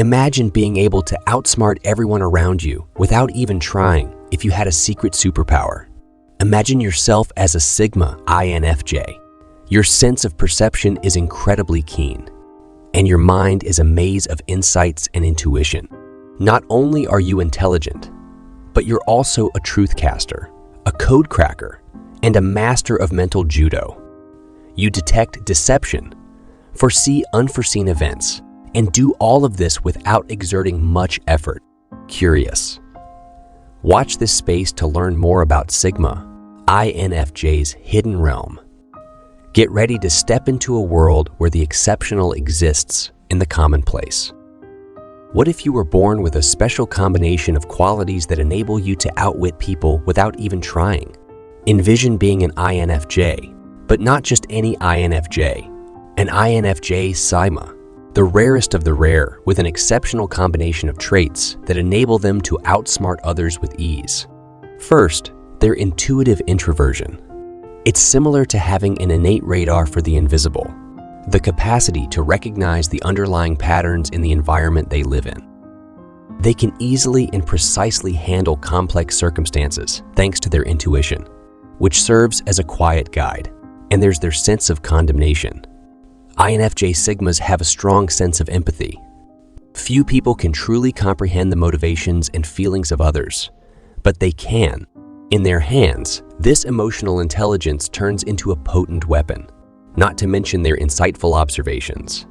Imagine being able to outsmart everyone around you without even trying if you had a secret superpower. Imagine yourself as a Sigma INFJ. Your sense of perception is incredibly keen, and your mind is a maze of insights and intuition. Not only are you intelligent, but you're also a truth caster, a code cracker, and a master of mental judo. You detect deception, foresee unforeseen events, and do all of this without exerting much effort. Curious? Watch this space to learn more about Sigma INFJ's hidden realm. Get ready to step into a world where the exceptional exists in the commonplace. What if you were born with a special combination of qualities that enable you to outwit people without even trying? Envision being an INFJ, but not just any INFJ, an INFJ Sigma, the rarest of the rare, with an exceptional combination of traits that enable them to outsmart others with ease. First, their intuitive introversion. It's similar to having an innate radar for the invisible, the capacity to recognize the underlying patterns in the environment they live in. They can easily and precisely handle complex circumstances thanks to their intuition, which serves as a quiet guide. And there's their sense of condemnation. INFJ Sigmas have a strong sense of empathy. Few people can truly comprehend the motivations and feelings of others, but they can. In their hands, this emotional intelligence turns into a potent weapon, not to mention their insightful observations.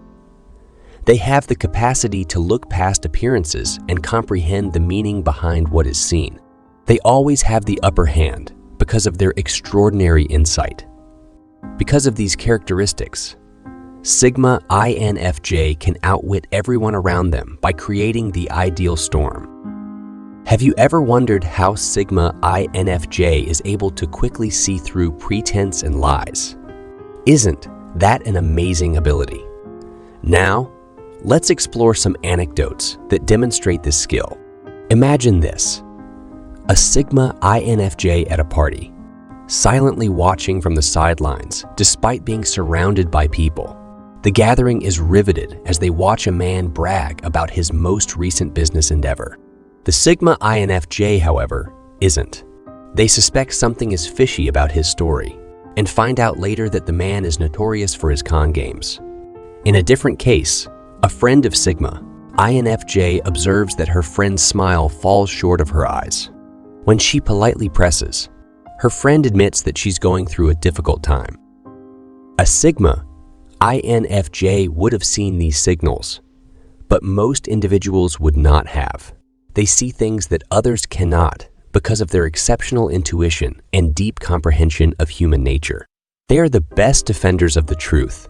They have the capacity to look past appearances and comprehend the meaning behind what is seen. They always have the upper hand because of their extraordinary insight. Because of these characteristics, Sigma INFJ can outwit everyone around them by creating the ideal storm. Have you ever wondered how Sigma INFJ is able to quickly see through pretense and lies? Isn't that an amazing ability? Now, let's explore some anecdotes that demonstrate this skill. Imagine this: a Sigma INFJ at a party, silently watching from the sidelines despite being surrounded by people. The gathering is riveted as they watch a man brag about his most recent business endeavor. The Sigma INFJ, however, isn't. They suspect something is fishy about his story and find out later that the man is notorious for his con games. In a different case, a friend of Sigma INFJ observes that her friend's smile falls short of her eyes. When she politely presses, her friend admits that she's going through a difficult time. A Sigma INFJ would have seen these signals, but most individuals would not have. They see things that others cannot because of their exceptional intuition and deep comprehension of human nature. They are the best defenders of the truth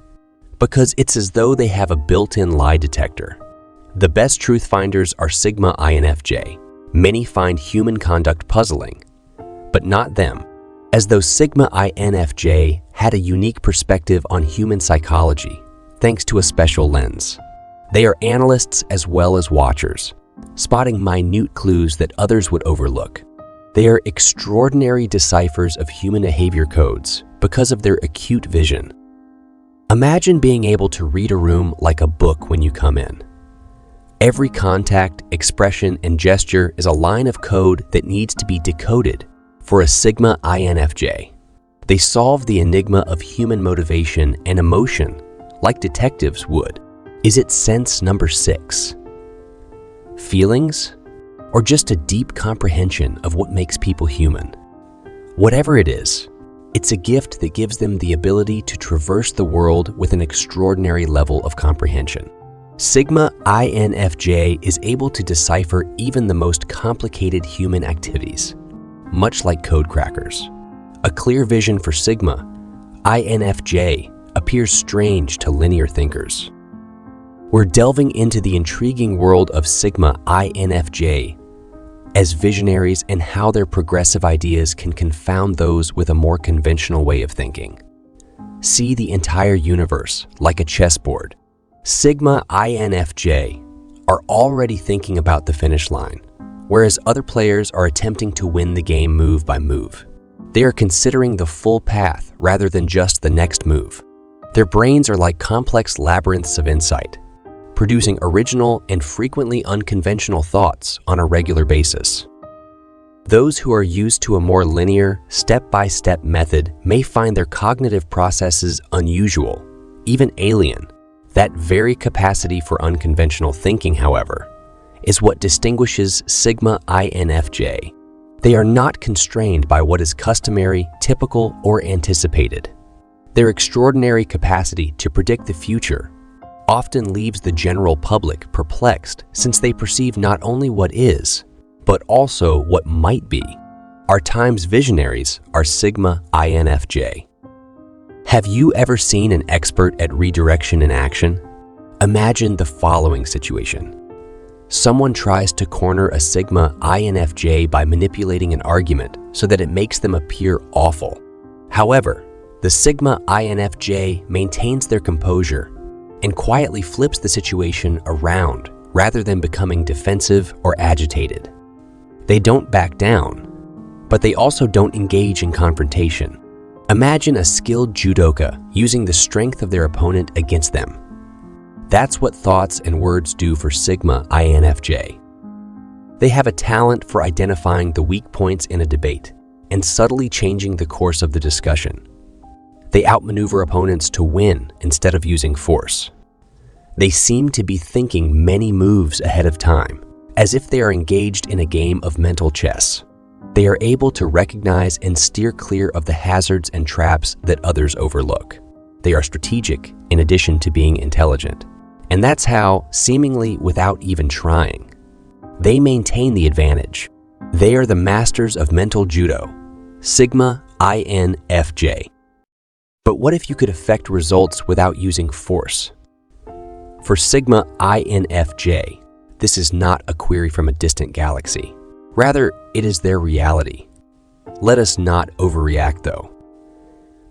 because it's as though they have a built-in lie detector. The best truth finders are Sigma INFJ. Many find human conduct puzzling, but not them, as though Sigma INFJ had a unique perspective on human psychology thanks to a special lens. They are analysts as well as watchers, spotting minute clues that others would overlook. They are extraordinary deciphers of human behavior codes because of their acute vision. Imagine being able to read a room like a book when you come in. Every contact, expression, and gesture is a line of code that needs to be decoded for a Sigma INFJ. They solve the enigma of human motivation and emotion like detectives would. Is it sense number 6? Feelings? Or just a deep comprehension of what makes people human? Whatever it is, it's a gift that gives them the ability to traverse the world with an extraordinary level of comprehension. Sigma INFJ is able to decipher even the most complicated human activities, much like code crackers. A clear vision for Sigma INFJ appears strange to linear thinkers. We're delving into the intriguing world of Sigma INFJ as visionaries and how their progressive ideas can confound those with a more conventional way of thinking. See the entire universe like a chessboard. Sigma INFJ are already thinking about the finish line, whereas other players are attempting to win the game move by move. They are considering the full path rather than just the next move. Their brains are like complex labyrinths of insight, producing original and frequently unconventional thoughts on a regular basis. Those who are used to a more linear, step-by-step method may find their cognitive processes unusual, even alien. That very capacity for unconventional thinking, however, is what distinguishes Sigma INFJ. They are not constrained by what is customary, typical, or anticipated. Their extraordinary capacity to predict the future often leaves the general public perplexed, since they perceive not only what is, but also what might be. Our time's visionaries are Sigma INFJ. Have you ever seen an expert at redirection in action? Imagine the following situation. Someone tries to corner a Sigma INFJ by manipulating an argument so that it makes them appear awful. However, the Sigma INFJ maintains their composure and quietly flips the situation around rather than becoming defensive or agitated. They don't back down, but they also don't engage in confrontation. Imagine a skilled judoka using the strength of their opponent against them. That's what thoughts and words do for Sigma INFJ. They have a talent for identifying the weak points in a debate and subtly changing the course of the discussion. They outmaneuver opponents to win instead of using force. They seem to be thinking many moves ahead of time, as if they are engaged in a game of mental chess. They are able to recognize and steer clear of the hazards and traps that others overlook. They are strategic in addition to being intelligent. And that's how, seemingly without even trying, they maintain the advantage. They are the masters of mental judo, Sigma INFJ. But what if you could affect results without using force? For Sigma INFJ, this is not a query from a distant galaxy. Rather, it is their reality. Let us not overreact, though.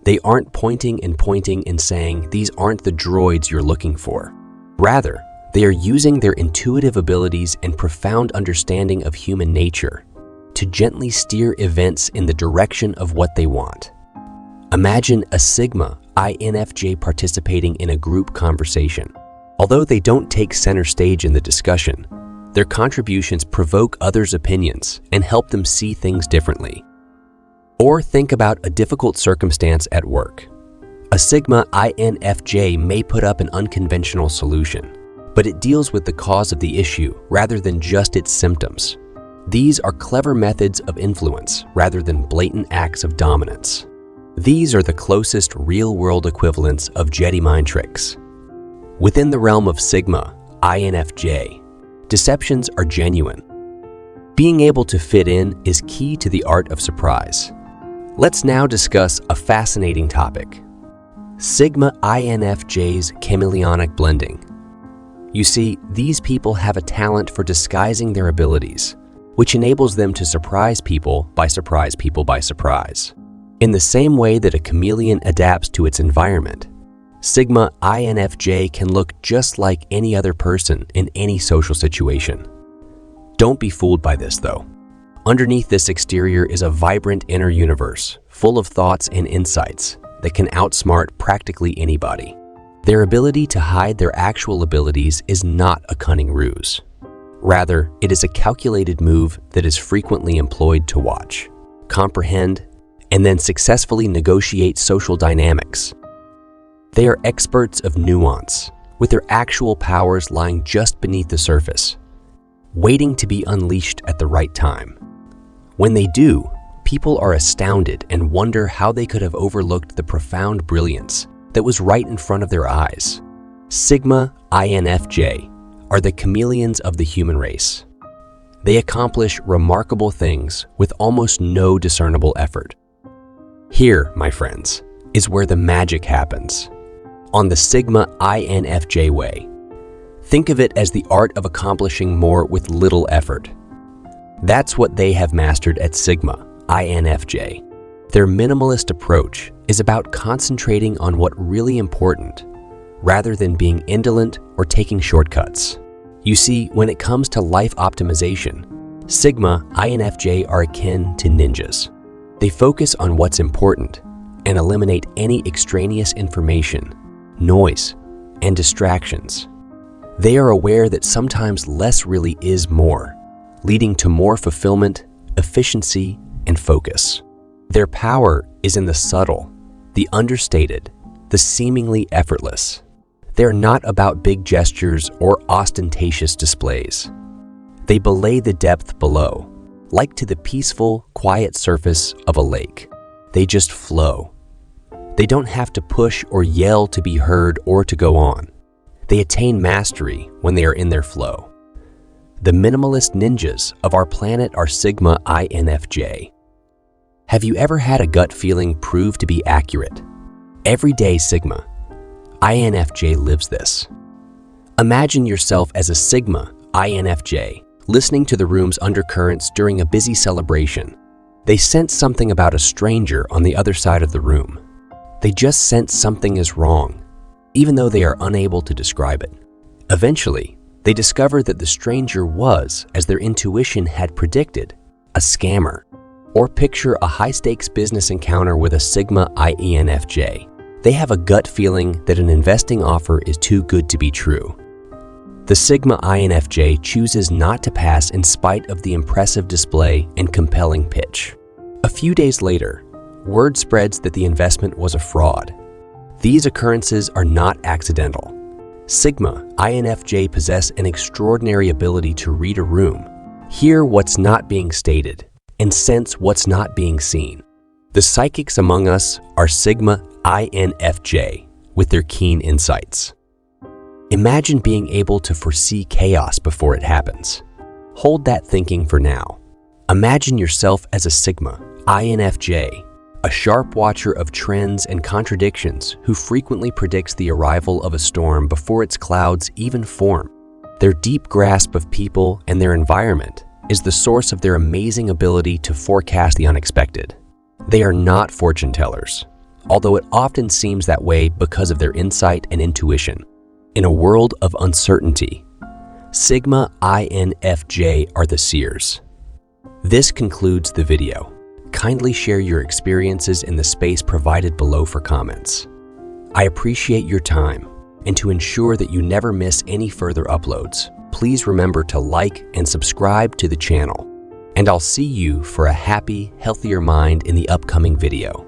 They aren't pointing and saying, "These aren't the droids you're looking for." Rather, they are using their intuitive abilities and profound understanding of human nature to gently steer events in the direction of what they want. Imagine a Sigma INFJ participating in a group conversation. Although they don't take center stage in the discussion, their contributions provoke others' opinions and help them see things differently. Or think about a difficult circumstance at work. A Sigma INFJ may put up an unconventional solution, but it deals with the cause of the issue rather than just its symptoms. These are clever methods of influence rather than blatant acts of dominance. These are the closest real-world equivalents of Jedi mind tricks. Within the realm of Sigma INFJ, deceptions are genuine. Being able to fit in is key to the art of surprise. Let's now discuss a fascinating topic: Sigma INFJ's chameleonic blending. You see, these people have a talent for disguising their abilities, which enables them to surprise people by surprise. In the same way that a chameleon adapts to its environment, Sigma INFJ can look just like any other person in any social situation. Don't be fooled by this, though. Underneath this exterior is a vibrant inner universe, full of thoughts and insights that can outsmart practically anybody. Their ability to hide their actual abilities is not a cunning ruse. Rather, it is a calculated move that is frequently employed to watch, comprehend, and then successfully negotiate social dynamics. They are experts of nuance, with their actual powers lying just beneath the surface, waiting to be unleashed at the right time. When they do, people are astounded and wonder how they could have overlooked the profound brilliance that was right in front of their eyes. Sigma INFJ are the chameleons of the human race. They accomplish remarkable things with almost no discernible effort. Here, my friends, is where the magic happens. On the Sigma INFJ way, think of it as the art of accomplishing more with little effort. That's what they have mastered at Sigma INFJ. Their minimalist approach is about concentrating on what really important, rather than being indolent or taking shortcuts. You see, when it comes to life optimization, Sigma INFJ are akin to ninjas. They focus on what's important and eliminate any extraneous information, noise, and distractions. They are aware that sometimes less really is more, leading to more fulfillment, efficiency, and focus. Their power is in the subtle, the understated, the seemingly effortless. They are not about big gestures or ostentatious displays. They belay the depth below, like to the peaceful, quiet surface of a lake. They just flow. They don't have to push or yell to be heard or to go on. They attain mastery when they are in their flow. The minimalist ninjas of our planet are Sigma INFJ. Have you ever had a gut feeling prove to be accurate? Everyday Sigma INFJ lives this. Imagine yourself as a Sigma INFJ listening to the room's undercurrents during a busy celebration. They sense something about a stranger on the other side of the room. They just sense something is wrong, even though they are unable to describe it. Eventually, they discover that the stranger was, as their intuition had predicted, a scammer. Or picture a high-stakes business encounter with a Sigma INFJ. They have a gut feeling that an investing offer is too good to be true. The Sigma INFJ chooses not to pass in spite of the impressive display and compelling pitch. A few days later, word spreads that the investment was a fraud. These occurrences are not accidental. Sigma INFJ possess an extraordinary ability to read a room, hear what's not being stated, and sense what's not being seen. The psychics among us are Sigma INFJ with their keen insights. Imagine being able to foresee chaos before it happens. Hold that thinking for now. Imagine yourself as a Sigma INFJ, a sharp watcher of trends and contradictions who frequently predicts the arrival of a storm before its clouds even form. Their deep grasp of people and their environment is the source of their amazing ability to forecast the unexpected. They are not fortune tellers, although it often seems that way because of their insight and intuition. In a world of uncertainty, Sigma INFJ are the seers. This concludes the video. Kindly share your experiences in the space provided below for comments. I appreciate your time, and to ensure that you never miss any further uploads, please remember to like and subscribe to the channel. And I'll see you for a happy, healthier mind in the upcoming video.